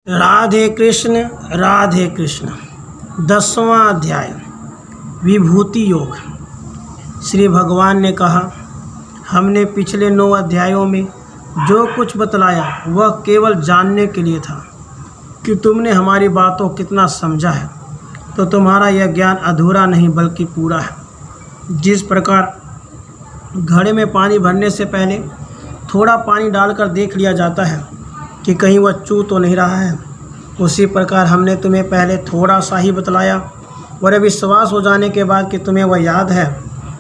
राधे कृष्ण। 10वां अध्याय विभूति योग। श्री भगवान ने कहा, हमने पिछले 9 अध्यायों में जो कुछ बतलाया वह केवल जानने के लिए था कि तुमने हमारी बातों कितना समझा है, तो तुम्हारा यह ज्ञान अधूरा नहीं बल्कि पूरा है। जिस प्रकार घड़े में पानी भरने से पहले थोड़ा पानी डालकर देख लिया जाता है कि कहीं वह चू तो नहीं रहा है, उसी प्रकार हमने तुम्हें पहले थोड़ा सा ही बतलाया और विश्वास हो जाने के बाद कि तुम्हें वह याद है,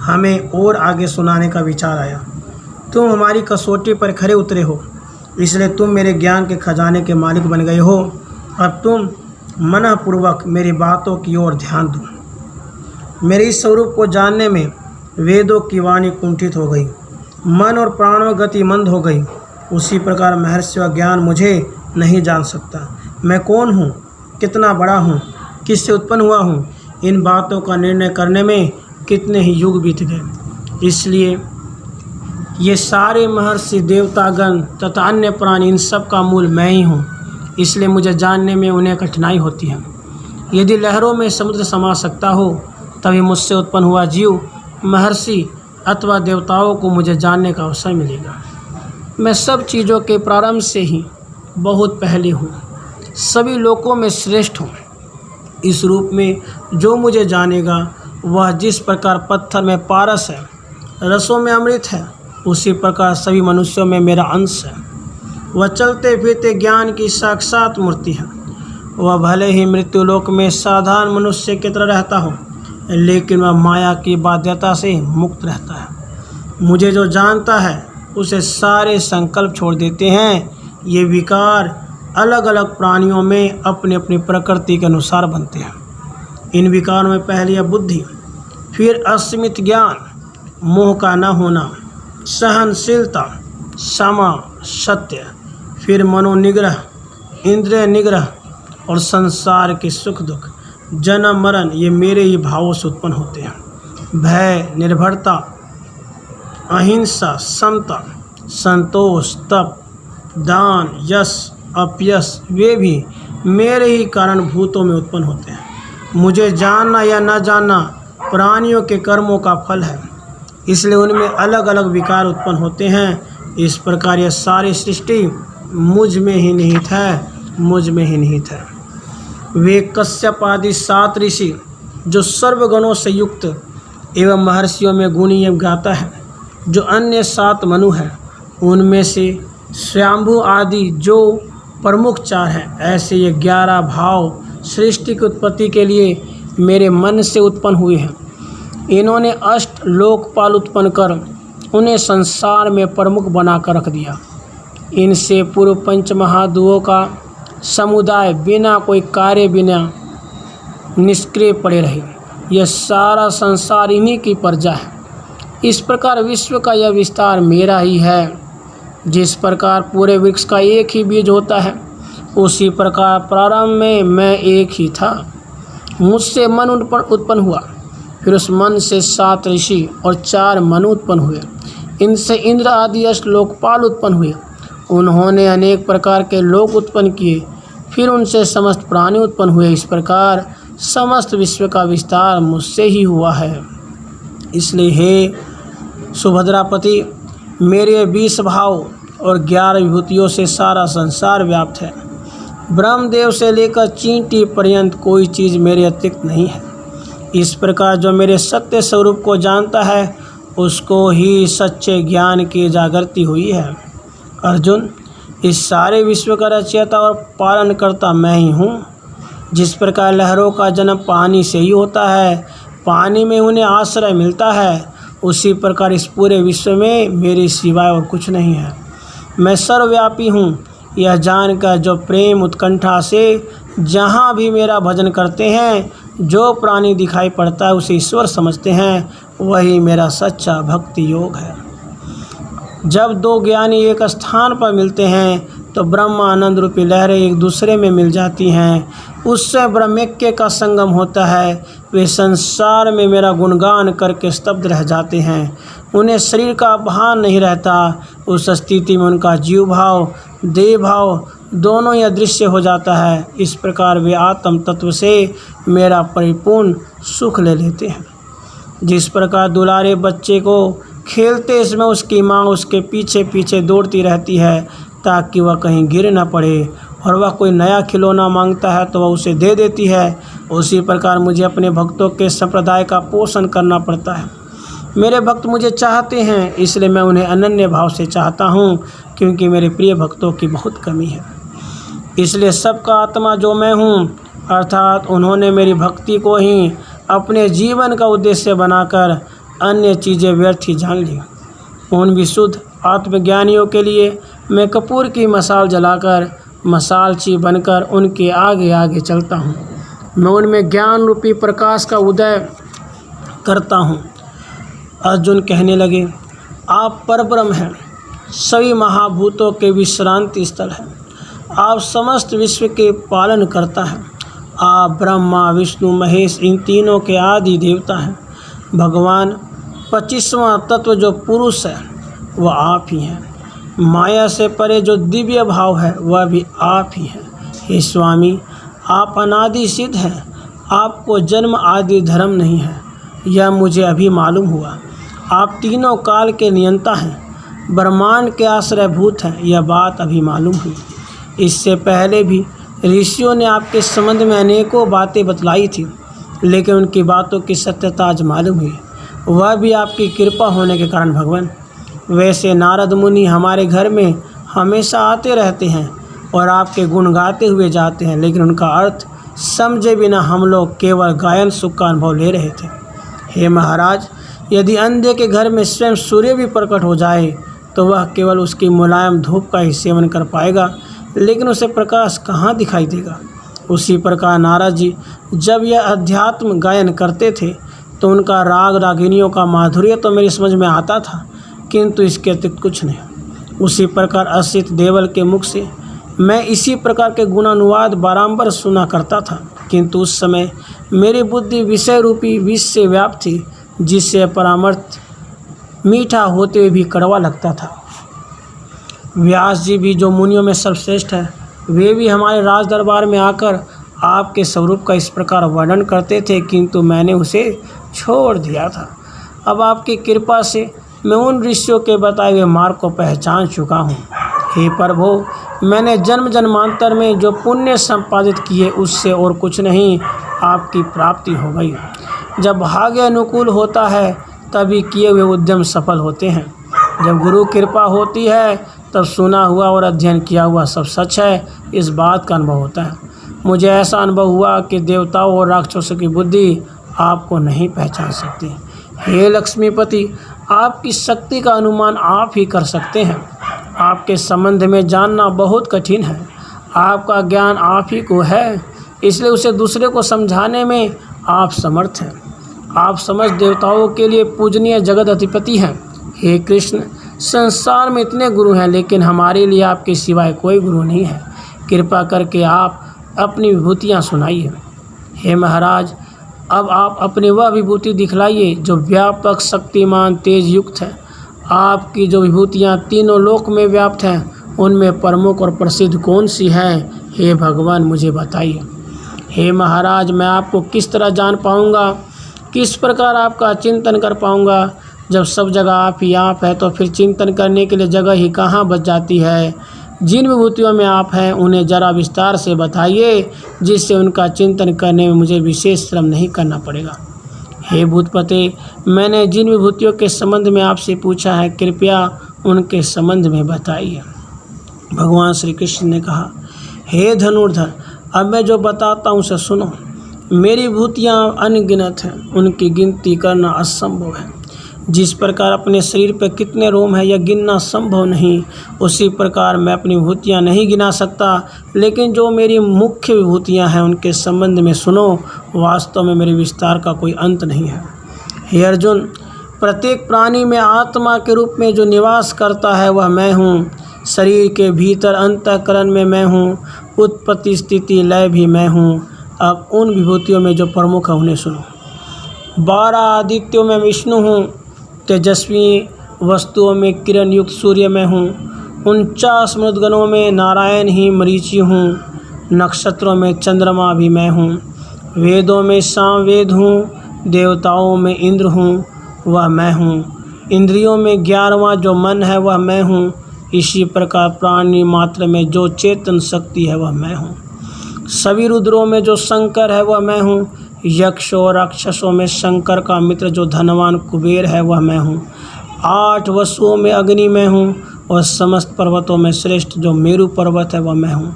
हमें और आगे सुनाने का विचार आया। तुम हमारी कसौटी पर खरे उतरे हो, इसलिए तुम मेरे ज्ञान के खजाने के मालिक बन गए हो। अब तुम मनःपूर्वक मेरी बातों की ओर ध्यान दो। मेरे इस स्वरूप को जानने में वेदों की वाणी कुंठित हो गई, मन और प्राणों गति मंद हो गई। उसी प्रकार महर्षि व ज्ञान मुझे नहीं जान सकता। मैं कौन हूँ, कितना बड़ा हूँ, किससे उत्पन्न हुआ हूँ, इन बातों का निर्णय करने में कितने ही युग बीत गए। इसलिए ये सारे महर्षि, देवतागण तथा अन्य प्राणी, इन सब का मूल मैं ही हूँ। इसलिए मुझे जानने में उन्हें कठिनाई होती है। यदि लहरों में समुद्र समा सकता हो, तभी मुझसे उत्पन्न हुआ जीव, महर्षि अथवा देवताओं को मुझे जानने का अवसर मिलेगा। मैं सब चीज़ों के प्रारंभ से ही बहुत पहले हूँ, सभी लोकों में श्रेष्ठ हूँ। इस रूप में जो मुझे जानेगा, वह जिस प्रकार पत्थर में पारस है, रसों में अमृत है, उसी प्रकार सभी मनुष्यों में मेरा अंश है। वह चलते फिरते ज्ञान की साक्षात मूर्ति है। वह भले ही मृत्युलोक में साधारण मनुष्य की तरह रहता हो, लेकिन वह माया की बाध्यता से मुक्त रहता है। मुझे जो जानता है उसे सारे संकल्प छोड़ देते हैं। ये विकार अलग अलग प्राणियों में अपनी अपनी प्रकृति के अनुसार बनते हैं। इन विकारों में पहले बुद्धि, फिर अस्मित ज्ञान, मोह का न होना, सहनशीलता, क्षमा, सत्य, फिर मनोनिग्रह, इंद्रिय निग्रह और संसार के सुख दुख, जन्म मरण, ये मेरे ही भावों से उत्पन्न होते हैं। भय, निर्भरता, अहिंसा, समता, संतोष, तप, दान, यश, अपयश, वे भी मेरे ही कारण भूतों में उत्पन्न होते हैं। मुझे जानना या न जानना प्राणियों के कर्मों का फल है, इसलिए उनमें अलग अलग विकार उत्पन्न होते हैं। इस प्रकार यह सारी सृष्टि मुझ में ही निहित है, मुझ में ही निहित है। वे कश्यप आदि 7 ऋषि, जो सर्वगुणों से युक्त एवं महर्षियों में गुणी एवं ज्ञाता है, जो अन्य 7 मनु हैं, उनमें से स्वयंभू आदि जो प्रमुख 4 हैं, ऐसे ये 11 भाव सृष्टि की उत्पत्ति के लिए मेरे मन से उत्पन्न हुए हैं। इन्होंने 8 लोकपाल उत्पन्न कर उन्हें संसार में प्रमुख बनाकर रख दिया। इनसे पूर्व 5 महादुओं का समुदाय बिना कोई कार्य बिना निष्क्रिय पड़े रहे। यह सारा संसार इन्हीं की प्रजा है। इस प्रकार विश्व का यह विस्तार मेरा ही है। जिस प्रकार पूरे वृक्ष का एक ही बीज होता है, उसी प्रकार प्रारंभ में मैं एक ही था। मुझसे मन उत्पन्न हुआ, फिर उस मन से 7 ऋषि और 4 मनु उत्पन्न हुए। इनसे इंद्र आदि 8 लोकपाल उत्पन्न हुए। उन्होंने अनेक प्रकार के लोक उत्पन्न किए, फिर उनसे समस्त प्राणी उत्पन्न हुए। इस प्रकार समस्त विश्व का विस्तार मुझसे ही हुआ है। इसलिए हे सुभद्रापति, मेरे 20 भाव और 11 विभूतियों से सारा संसार व्याप्त है। ब्रह्मदेव से लेकर चींटी पर्यंत कोई चीज़ मेरे अतिरिक्त नहीं है। इस प्रकार जो मेरे सत्य स्वरूप को जानता है, उसको ही सच्चे ज्ञान की जागृति हुई है। अर्जुन, इस सारे विश्व का रचयिता और पालन करता मैं ही हूँ। जिस प्रकार लहरों का जन्म पानी से ही होता है, पानी में उन्हें आश्रय मिलता है, उसी प्रकार इस पूरे विश्व में मेरे सिवाय और कुछ नहीं है। मैं सर्वव्यापी हूँ। यह जानकर जो प्रेम उत्कंठा से जहाँ भी मेरा भजन करते हैं, जो प्राणी दिखाई पड़ता है उसे ईश्वर समझते हैं, वही मेरा सच्चा भक्ति योग है। जब 2 ज्ञानी एक स्थान पर मिलते हैं, तो ब्रह्मानंद रूपी लहरें एक दूसरे में मिल जाती हैं। उससे ब्रह्मैक्य का संगम होता है। वे संसार में मेरा गुणगान करके स्तब्ध रह जाते हैं। उन्हें शरीर का भान नहीं रहता। उस स्थिति में उनका जीव भाव, देह भाव दोनों ही अदृश्य हो जाता है। इस प्रकार वे आत्म तत्व से मेरा परिपूर्ण सुख ले लेते हैं। जिस प्रकार दुलारे बच्चे को खेलते समय उसकी माँ उसके पीछे पीछे दौड़ती रहती है ताकि वह कहीं गिर न पड़े, और वह कोई नया खिलौना मांगता है तो वह उसे दे देती है, उसी प्रकार मुझे अपने भक्तों के संप्रदाय का पोषण करना पड़ता है। मेरे भक्त मुझे चाहते हैं, इसलिए मैं उन्हें अनन्य भाव से चाहता हूँ, क्योंकि मेरे प्रिय भक्तों की बहुत कमी है। इसलिए सबका आत्मा जो मैं हूँ, अर्थात उन्होंने मेरी भक्ति को ही अपने जीवन का उद्देश्य बनाकर अन्य चीज़ें व्यर्थ ही जान ली। उन विशुद्ध आत्मज्ञानियों के लिए मैं कपूर की मसाल जलाकर मसालची बनकर उनके आगे आगे चलता हूँ। मैं उनमें ज्ञान रूपी प्रकाश का उदय करता हूँ। अर्जुन कहने लगे, आप परब्रह्म हैं, सभी महाभूतों के विश्रांति स्थल हैं, आप समस्त विश्व के पालन करता हैं, आप ब्रह्मा विष्णु महेश इन तीनों के आदि देवता हैं। भगवान 25वां तत्व जो पुरुष है वह आप ही हैं। माया से परे जो दिव्य भाव है वह भी आप ही हैं। हे स्वामी, आप अनादि सिद्ध हैं, आपको जन्म आदि धर्म नहीं है, यह मुझे अभी मालूम हुआ। आप तीनों काल के नियंता हैं, ब्रह्मांड के आश्रयभूत हैं, यह बात अभी मालूम हुई। इससे पहले भी ऋषियों ने आपके संबंध में अनेकों बातें बतलाई थी, लेकिन उनकी बातों की सत्यता आज मालूम हुई, वह भी आपकी कृपा होने के कारण भगवान। वैसे नारद मुनि हमारे घर में हमेशा आते रहते हैं और आपके गुण गाते हुए जाते हैं, लेकिन उनका अर्थ समझे बिना हम लोग केवल गायन सुख का अनुभव ले रहे थे। हे महाराज, यदि अंधे के घर में स्वयं सूर्य भी प्रकट हो जाए तो वह केवल उसकी मुलायम धूप का ही सेवन कर पाएगा, लेकिन उसे प्रकाश कहाँ दिखाई देगा। उसी प्रकार नारद जी जब यह अध्यात्म गायन करते थे तो उनका राग रागिनियों का माधुर्य तो मेरी समझ में आता था, किंतु इसके अतिरिक्त कुछ नहीं। उसी प्रकार असित देवल के मुख से मैं इसी प्रकार के गुणानुवाद बारंबार सुना करता था, किंतु उस समय मेरी बुद्धि विषय रूपी विष से व्याप्त थी, जिससे परामर्श मीठा होते हुए भी कड़वा लगता था। व्यास जी भी जो मुनियों में सर्वश्रेष्ठ है, वे भी हमारे राज दरबार में आकर आपके स्वरूप का इस प्रकार वर्णन करते थे, किंतु मैंने उसे छोड़ दिया था। अब आपकी कृपा से मैं उन ऋषियों के बताए हुए मार्ग को पहचान चुका हूँ। हे प्रभु, मैंने जन्म जन्मांतर में जो पुण्य संपादित किए उससे और कुछ नहीं आपकी प्राप्ति हो गई। जब भाग्य अनुकूल होता है तभी किए हुए उद्यम सफल होते हैं। जब गुरु कृपा होती है तब सुना हुआ और अध्ययन किया हुआ सब सच है, इस बात का अनुभव होता है। मुझे ऐसा अनुभव हुआ कि देवताओं और राक्षसों की बुद्धि आपको नहीं पहचान सकती। हे लक्ष्मीपति, आपकी शक्ति का अनुमान आप ही कर सकते हैं। आपके संबंध में जानना बहुत कठिन है। आपका ज्ञान आप ही को है, इसलिए उसे दूसरे को समझाने में आप समर्थ हैं। आप समस्त देवताओं के लिए पूजनीय जगत अधिपति हैं। हे कृष्ण, संसार में इतने गुरु हैं, लेकिन हमारे लिए आपके सिवाय कोई गुरु नहीं है। कृपा करके आप अपनी विभूतियाँ सुनाइए। हे महाराज, अब आप अपनी वह विभूति दिखलाइए जो व्यापक शक्तिमान तेज युक्त है। आपकी जो विभूतियाँ तीनों लोक में व्याप्त हैं, उनमें प्रमुख और प्रसिद्ध कौन सी हैं? हे भगवान, मुझे बताइए। हे महाराज, मैं आपको किस तरह जान पाऊँगा, किस प्रकार आपका चिंतन कर पाऊँगा? जब सब जगह आप ही आप है तो फिर चिंतन करने के लिए जगह ही कहाँ बच जाती है। जिन विभूतियों में आप हैं उन्हें जरा विस्तार से बताइए, जिससे उनका चिंतन करने में मुझे विशेष श्रम नहीं करना पड़ेगा। हे भूतपते, मैंने जिन विभूतियों के संबंध में आपसे पूछा है, कृपया उनके संबंध में बताइए। भगवान श्री कृष्ण ने कहा, हे धनुर्धर, अब मैं जो बताता हूँ उसे सुनो। मेरी विभूतियाँ अनगिनत हैं, उनकी गिनती करना असंभव है। जिस प्रकार अपने शरीर पर कितने रोम है यह गिनना संभव नहीं, उसी प्रकार मैं अपनी विभूतियाँ नहीं गिना सकता। लेकिन जो मेरी मुख्य विभूतियाँ हैं उनके संबंध में सुनो। वास्तव में मेरे विस्तार का कोई अंत नहीं है। हे अर्जुन, प्रत्येक प्राणी में आत्मा के रूप में जो निवास करता है वह मैं हूँ। शरीर के भीतर अंतःकरण में मैं हूँ, उत्पत्ति स्थिति लय भी मैं हूँ। अब उन विभूतियों में जो प्रमुख है उन्हें सुनो। 12 आदित्यों में विष्णु हूँ, तेजस्वी वस्तुओं में किरण युक्त सूर्य मैं हूँ, 49 मृदगणों में नारायण ही मरीचि हूँ, नक्षत्रों में चंद्रमा भी मैं हूँ, वेदों में सामवेद हूँ, देवताओं में इंद्र हूँ, वह मैं हूँ, इंद्रियों में 11वां जो मन है वह मैं हूँ, इसी प्रकार प्राणी मात्र में जो चेतन शक्ति है वह मैं हूँ, सभी रुद्रों में जो शंकर है वह मैं हूँ, यक्ष और राक्षसों में शंकर का मित्र जो धनवान कुबेर है वह मैं हूँ, 8 वसुओं में अग्नि मैं हूँ, और समस्त पर्वतों में श्रेष्ठ जो मेरु पर्वत है वह मैं हूँ,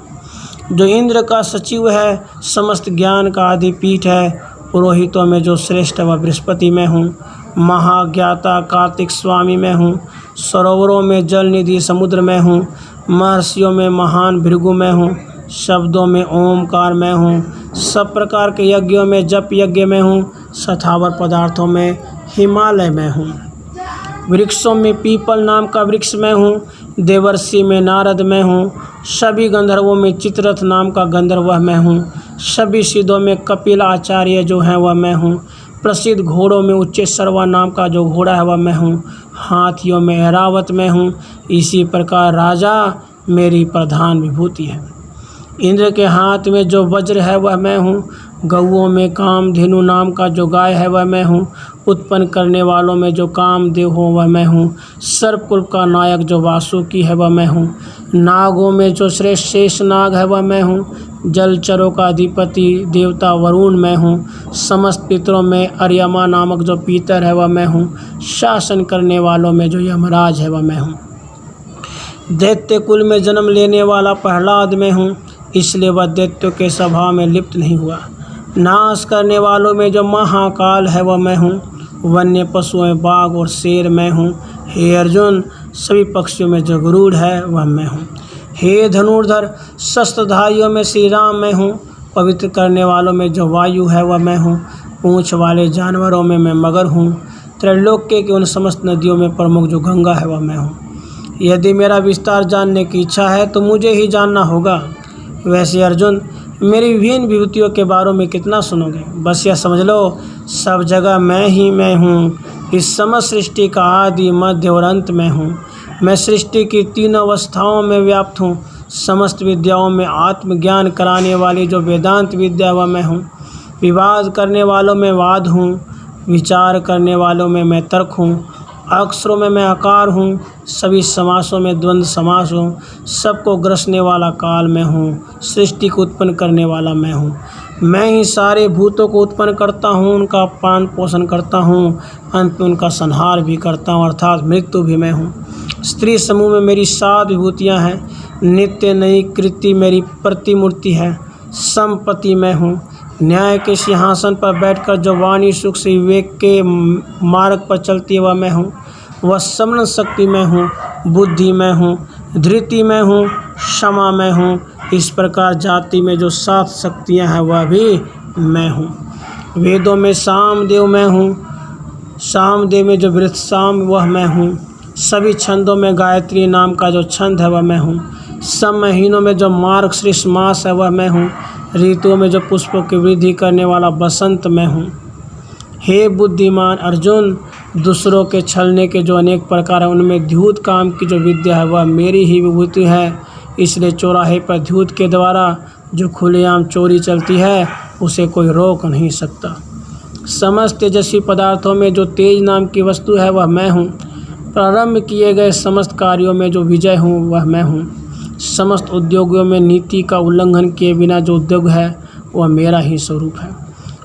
जो इंद्र का सचिव है, समस्त ज्ञान का आदि पीठ है, पुरोहितों में जो श्रेष्ठ है वह बृहस्पति मैं हूँ, महाज्ञाता कार्तिक स्वामी मैं हूँ, सरोवरों में जल निधि समुद्र में हूँ, महर्षियों में महान भृगु मैं हूँ, शब्दों में ओमकार मैं हूँ, सब प्रकार के यज्ञों में जप यज्ञ में हूँ, स्थावर पदार्थों में हिमालय में हूँ, वृक्षों में पीपल नाम का वृक्ष मैं हूँ, देवर्षि में नारद मैं हूँ, सभी गंधर्वों में चित्ररथ नाम का गंधर्व मैं हूँ, सभी सिद्धों में कपिल आचार्य जो हैं वह मैं हूँ, प्रसिद्ध घोड़ों में उच्चेश्रवा नाम का जो घोड़ा है वह मैं हूँ, हाथियों में ऐरावत मैं हूँ, इसी प्रकार राजा मेरी प्रधान विभूति है। इंद्र के हाथ में जो वज्र है वह मैं हूँ, गौओं में कामधेनु नाम का जो गाय है वह मैं हूँ, उत्पन्न करने वालों में जो कामदेव हो वह मैं हूँ, सर्पकुल का नायक जो वासुकी है वह मैं हूँ, नागों में जो श्रेष्ठ शेष नाग है वह मैं हूँ, जलचरों का अधिपति देवता वरुण मैं हूँ, समस्त पितरों में अर्यमा नामक जो पीतर है वह मैं हूँ, शासन करने वालों में जो यमराज है वह मैं हूँ, दैत्य कुल में जन्म लेने वाला प्रहलाद मैं हूँ, इसलिए वह दैत्यों के स्वभाव में लिप्त नहीं हुआ, नाश करने वालों में जो महाकाल है वह मैं हूँ, वन्य पशुओं में बाघ और शेर मैं हूँ, हे अर्जुन सभी पक्षियों में जो गरुड़ है वह मैं हूँ, हे धनुर्धर शस्त्रधारियों में श्री राम मैं हूँ, पवित्र करने वालों में जो वायु है वह मैं हूँ, पूंछ वाले जानवरों में मैं मगर हूँ, त्रैलोक्य की उन समस्त नदियों में प्रमुख जो गंगा है वह मैं हूँ। यदि मेरा विस्तार जानने की इच्छा है तो मुझे ही जानना होगा। वैसे अर्जुन मेरी विभिन्न विभूतियों के बारे में कितना सुनोगे, बस यह समझ लो सब जगह मैं ही मैं हूँ, इस समस्त सृष्टि का आदि मध्य और अंत मैं हूँ, मैं सृष्टि की 3 अवस्थाओं में व्याप्त हूँ, समस्त विद्याओं में आत्मज्ञान कराने वाली जो वेदांत विद्या वह मैं हूँ, विवाद करने वालों में वाद हूँ, विचार करने वालों में मैं तर्क हूँ, अक्षरों में मैं आकार हूँ, सभी समासों में द्वंद्व समास हूँ, सबको ग्रसने वाला काल मैं हूँ, सृष्टि को उत्पन्न करने वाला मैं हूँ, मैं ही सारे भूतों को उत्पन्न करता हूँ, उनका पालन पोषण करता हूँ, अंत में उनका संहार भी करता हूँ, अर्थात मृत्यु भी मैं हूँ। स्त्री समूह में मेरी 7 विभूतियाँ हैं, नित्य नई कृति मेरी प्रतिमूर्ति है, संपत्ति मैं हूँ, न्याय के सिंहासन पर बैठकर जो वाणी सुख से विवेक के मार्ग पर चलती है वह मैं हूँ, वह समरण शक्ति मैं हूँ, बुद्धि मैं हूँ, धृति मैं हूँ, क्षमा मैं हूँ, इस प्रकार जाति में जो 7 शक्तियाँ हैं वह भी मैं हूँ। वेदों में सामदेव मैं हूँ, सामदेव में जो वृत्साम वह मैं हूँ, सभी छंदों में गायत्री नाम का जो छंद है वह मैं हूँ, सब महीनों में जो मार्गशीर्ष मास है वह मैं हूँ, ऋतुओं में जो पुष्पों की वृद्धि करने वाला बसंत मैं हूँ। हे बुद्धिमान अर्जुन, दूसरों के छलने के जो अनेक प्रकार हैं उनमें द्यूत काम की जो विद्या है वह मेरी ही विभूति है, इसलिए चौराहे पर द्यूत के द्वारा जो खुलेआम चोरी चलती है उसे कोई रोक नहीं सकता। समस्त तेजस्वी पदार्थों में जो तेज नाम की वस्तु है वह मैं हूँ, प्रारंभ किए गए समस्त कार्यों में जो विजय हूँ वह मैं हूँ, समस्त उद्योगों में नीति का उल्लंघन किए बिना जो उद्योग है वह मेरा ही स्वरूप है,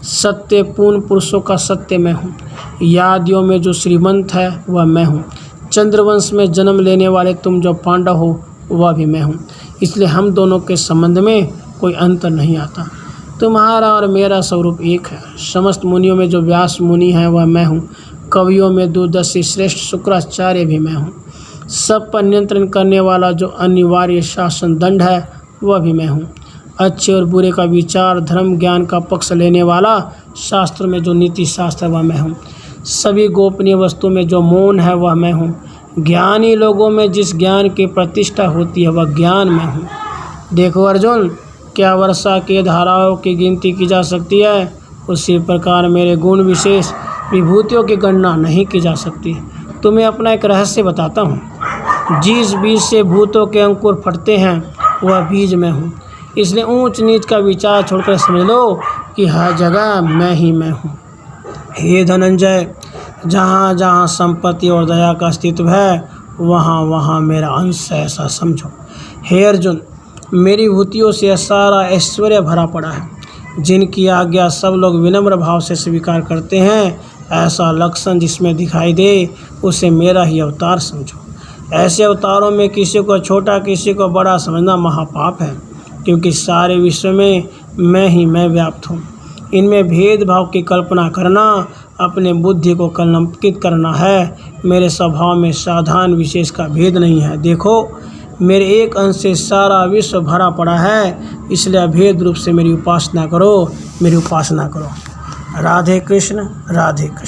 सत्य पूर्ण पुरुषों का सत्य मैं हूँ, यादियों में जो श्रीमंत है वह मैं हूँ, चंद्रवंश में जन्म लेने वाले तुम जो पांडव हो वह भी मैं हूँ, इसलिए हम दोनों के संबंध में कोई अंतर नहीं आता, तुम्हारा और मेरा स्वरूप एक है। समस्त मुनियों में जो व्यास मुनि है वह मैं हूँ, कवियों में दूरदर्शी श्रेष्ठ शुक्राचार्य भी मैं हूँ, सब पर नियंत्रण करने वाला जो अनिवार्य शासन दंड है वह भी मैं हूँ, अच्छे और बुरे का विचार धर्म ज्ञान का पक्ष लेने वाला शास्त्र में जो नीति शास्त्र है वह मैं हूँ, सभी गोपनीय वस्तु में जो मौन है वह मैं हूँ, ज्ञानी लोगों में जिस ज्ञान की प्रतिष्ठा होती है वह ज्ञान मैं हूँ। देखो अर्जुन, क्या वर्षा के धाराओं की गिनती की जा सकती है, उसी प्रकार मेरे गुण विशेष विभूतियों की गणना नहीं की जा सकती। तुम्हें अपना एक रहस्य बताता हूँ। जिस बीज से भूतों के अंकुर फटते हैं वह बीज मैं हूँ। इसलिए ऊंच नीच का विचार छोड़कर समझ लो कि हर जगह मैं ही मैं हूँ। हे धनंजय, जहाँ जहाँ संपत्ति और दया का अस्तित्व है वहाँ वहाँ मेरा अंश है, ऐसा समझो। हे अर्जुन, मेरी भूतियों से सारा ऐश्वर्य भरा पड़ा है। जिनकी आज्ञा सब लोग विनम्र भाव से स्वीकार करते हैं, ऐसा लक्षण जिसमें दिखाई दे उसे मेरा ही अवतार समझो। ऐसे अवतारों में किसी को छोटा किसी को बड़ा समझना महापाप है, क्योंकि सारे विश्व में मैं ही मैं व्याप्त हूँ। इनमें भेदभाव की कल्पना करना अपने बुद्धि को कलंकित करना है। मेरे स्वभाव में साधारण विशेष का भेद नहीं है। देखो, मेरे एक अंश से सारा विश्व भरा पड़ा है, इसलिए अभेद रूप से मेरी उपासना करो, मेरी उपासना करो। राधे कृष्ण, राधे कृष्ण।